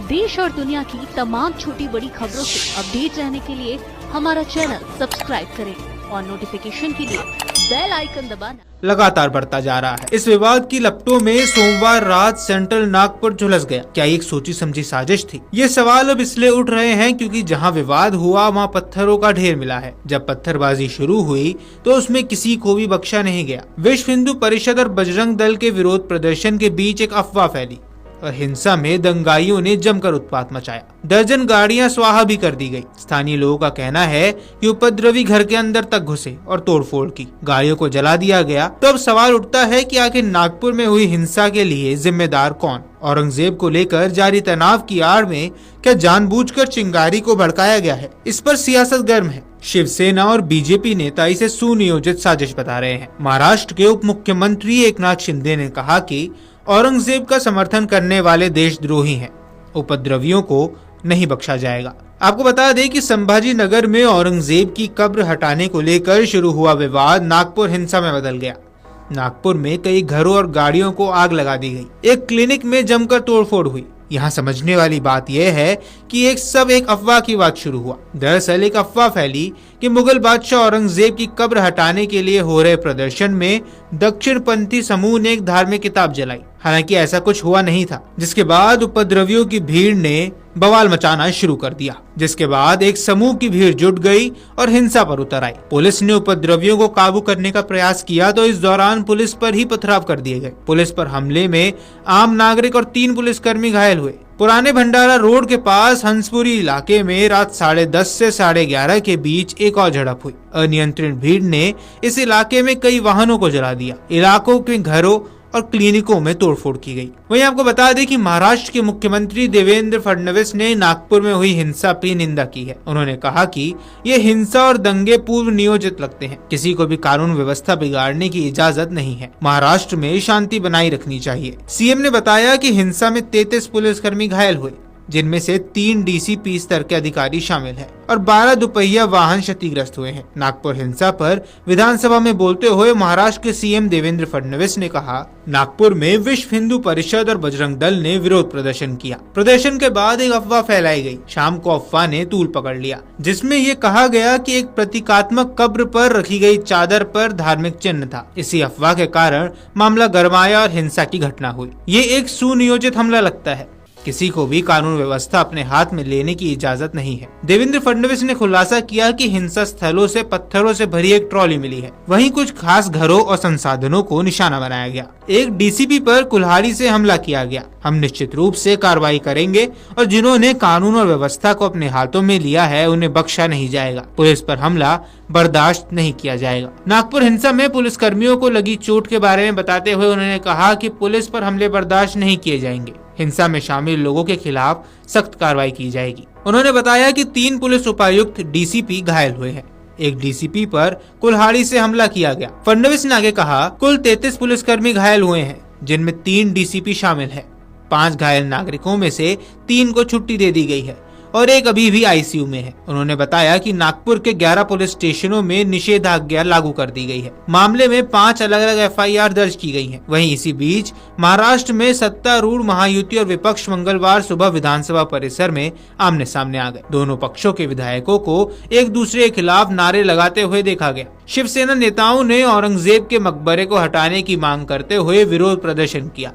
देश और दुनिया की तमाम छोटी बड़ी खबरों से अपडेट रहने के लिए हमारा चैनल सब्सक्राइब करें और नोटिफिकेशन के लिए बेल आइकन दबाना लगातार बढ़ता जा रहा है। इस विवाद की लपटों में सोमवार रात सेंट्रल नागपुर झुलस गया। क्या एक सोची समझी साजिश थी? ये सवाल अब इसलिए उठ रहे हैं क्योंकि जहां विवाद हुआ वहां पत्थरों का ढेर मिला है। जब पत्थरबाजी शुरू हुई तो उसमें किसी को भी बख्शा नहीं गया। विश्व हिंदू परिषद और बजरंग दल के विरोध प्रदर्शन के बीच एक अफवाह फैली और हिंसा में दंगाइयों ने जमकर उत्पात मचाया। दर्जन गाड़ियां स्वाहा भी कर दी गई। स्थानीय लोगों का कहना है कि उपद्रवी घर के अंदर तक घुसे और तोड़फोड़ की, गाड़ियों को जला दिया गया। तो अब सवाल उठता है कि आखिर नागपुर में हुई हिंसा के लिए जिम्मेदार कौन? औरंगजेब को लेकर जारी तनाव की आड़ में क्या जानबूझकर चिंगारी को भड़काया गया है? इस पर सियासत गर्म है। शिवसेना और बीजेपी नेता इसे सुनियोजित साजिश बता रहे हैं। महाराष्ट्र के उप मुख्यमंत्री एकनाथ शिंदे ने कहा कि औरंगजेब का समर्थन करने वाले देशद्रोही हैं, उपद्रवियों को नहीं बख्शा जाएगा। आपको बता दें कि संभाजी नगर में औरंगजेब की कब्र हटाने को लेकर शुरू हुआ विवाद नागपुर हिंसा में बदल गया। नागपुर में कई घरों और गाड़ियों को आग लगा दी गई। एक क्लिनिक में जमकर तोड़फोड़ हुई। यहाँ समझने वाली बात यह है कि एक अफवाह की बात शुरू हुआ। दरअसल एक अफवाह फैली कि मुगल बादशाह औरंगजेब की कब्र हटाने के लिए हो रहे प्रदर्शन में दक्षिणपंथी समूह ने एक धार्मिक किताब जलाई। हालांकि ऐसा कुछ हुआ नहीं था। जिसके बाद उपद्रवियों की भीड़ ने बवाल मचाना शुरू कर दिया, जिसके बाद एक समूह की भीड़ जुट गई और हिंसा पर उतर आई। पुलिस ने उपद्रवियों को काबू करने का प्रयास किया तो इस दौरान पुलिस पर ही पथराव कर दिए गए। पुलिस पर हमले में आम नागरिक और 3 पुलिसकर्मी घायल हुए। पुराने भंडारा रोड के पास हंसपुरी इलाके में रात 10:30 से 11:30 के बीच एक और झड़प हुई। अनियंत्रित भीड़ ने इस इलाके में कई वाहनों को जला दिया। इलाकों के घरों और क्लिनिकों में तोड़फोड़ की गई। वहीं आपको बता दें कि महाराष्ट्र के मुख्यमंत्री देवेंद्र फडणवीस ने नागपुर में हुई हिंसा की निंदा की है। उन्होंने कहा कि ये हिंसा और दंगे पूर्व नियोजित लगते हैं। किसी को भी कानून व्यवस्था बिगाड़ने की इजाजत नहीं है। महाराष्ट्र में शांति बनाई रखनी चाहिए। सीएम ने बताया कि हिंसा में 33 पुलिसकर्मी घायल हुए, जिनमें से 3 डीसीपी स्तर के अधिकारी शामिल हैं और 12 दुपहिया वाहन क्षतिग्रस्त हुए हैं। नागपुर हिंसा पर विधानसभा में बोलते हुए महाराष्ट्र के सीएम देवेंद्र फडणवीस ने कहा, नागपुर में विश्व हिंदू परिषद और बजरंग दल ने विरोध प्रदर्शन किया। प्रदर्शन के बाद एक अफवाह फैलाई गई। शाम को अफवाह ने तूल पकड़ लिया, जिसमें ये कहा गया कि एक प्रतीकात्मक कब्र पर रखी गई चादर पर धार्मिक चिन्ह था। इसी अफवाह के कारण मामला गरमाया और हिंसा की घटना हुई। ये एक सुनियोजित हमला लगता है। किसी को भी कानून व्यवस्था अपने हाथ में लेने की इजाजत नहीं है। देवेंद्र फडणवीस ने खुलासा किया कि हिंसा स्थलों से पत्थरों से भरी एक ट्रॉली मिली है। वहीं कुछ खास घरों और संसाधनों को निशाना बनाया गया। एक डीसीपी पर कुल्हाड़ी से हमला किया गया। हम निश्चित रूप से कार्रवाई करेंगे और जिन्होंने कानून और व्यवस्था को अपने हाथों में लिया है उन्हें बख्शा नहीं जाएगा। पुलिस पर हमला बर्दाश्त नहीं किया जाएगा। नागपुर हिंसा में पुलिसकर्मियों को लगी चोट के बारे में बताते हुए उन्होंने कहा कि पुलिस पर हमले बर्दाश्त नहीं किए जाएंगे। हिंसा में शामिल लोगों के खिलाफ सख्त कार्रवाई की जाएगी। उन्होंने बताया कि 3 पुलिस उपायुक्त डीसीपी घायल हुए हैं। एक डीसीपी पर कुल्हाड़ी से हमला किया गया। फडणवीस ने आगे कहा, कुल 33 पुलिसकर्मी घायल हुए हैं, जिनमें 3 डीसीपी शामिल हैं। 5 घायल नागरिकों में से 3 को छुट्टी दे दी गई है और एक अभी भी आईसीयू में है। उन्होंने बताया कि नागपुर के 11 पुलिस स्टेशनों में निषेधाज्ञा लागू कर दी गई है। मामले में 5 अलग अलग एफआईआर दर्ज की गई हैं। वहीं इसी बीच महाराष्ट्र में सत्तारूढ़ महायुति और विपक्ष मंगलवार सुबह विधानसभा परिसर में आमने सामने आ गए। दोनों पक्षों के विधायकों को एक दूसरे के खिलाफ नारे लगाते हुए देखा गया। शिवसेना नेताओं ने औरंगजेब के मकबरे को हटाने की मांग करते हुए विरोध प्रदर्शन किया।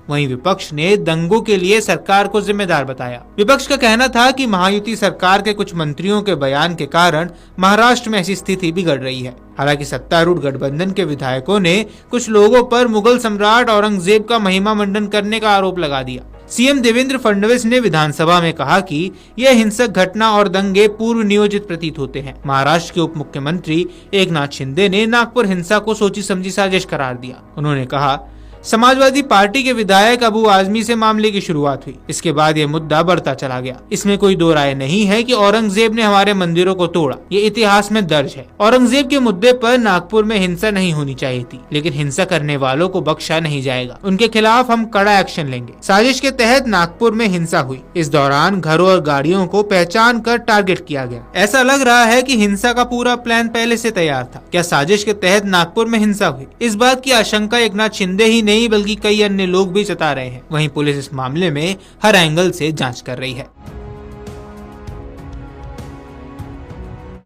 वहीं विपक्ष ने दंगों के लिए सरकार को जिम्मेदार बताया। विपक्ष का कहना था कि महायुति सरकार के कुछ मंत्रियों के बयान के कारण महाराष्ट्र में ऐसी स्थिति बिगड़ रही है। हालांकि सत्तारूढ़ गठबंधन के विधायकों ने कुछ लोगों पर मुगल सम्राट औरंगजेब का महिमा मंडन करने का आरोप लगा दिया। सीएम देवेंद्र फडणवीस ने विधानसभा में कहा कि यह हिंसक घटना और दंगे पूर्व नियोजित प्रतीत होते हैं। महाराष्ट्र के उप मुख्यमंत्री एकनाथ शिंदे ने नागपुर हिंसा को सोची समझी साजिश करार दिया। उन्होंने कहा, समाजवादी पार्टी के विधायक अबू आजमी से मामले की शुरुआत हुई। इसके बाद ये मुद्दा बढ़ता चला गया। इसमें कोई दो राय नहीं है कि औरंगजेब ने हमारे मंदिरों को तोड़ा। ये इतिहास में दर्ज है। औरंगजेब के मुद्दे पर नागपुर में हिंसा नहीं होनी चाहिए थी, लेकिन हिंसा करने वालों को बख्शा नहीं जाएगा। उनके खिलाफ हम कड़ा एक्शन लेंगे। साजिश के तहत नागपुर में हिंसा हुई। इस दौरान घरों और गाड़ियों को पहचान कर टारगेट किया गया। ऐसा लग रहा है कि हिंसा का पूरा प्लान पहले से तैयार था। क्या साजिश के तहत नागपुर में हिंसा हुई? इस बात की आशंका एकनाथ शिंदे ही नहीं नहीं बल्कि कई अन्य लोग भी जता रहे हैं। वहीं पुलिस इस मामले में हर एंगल से जांच कर रही है।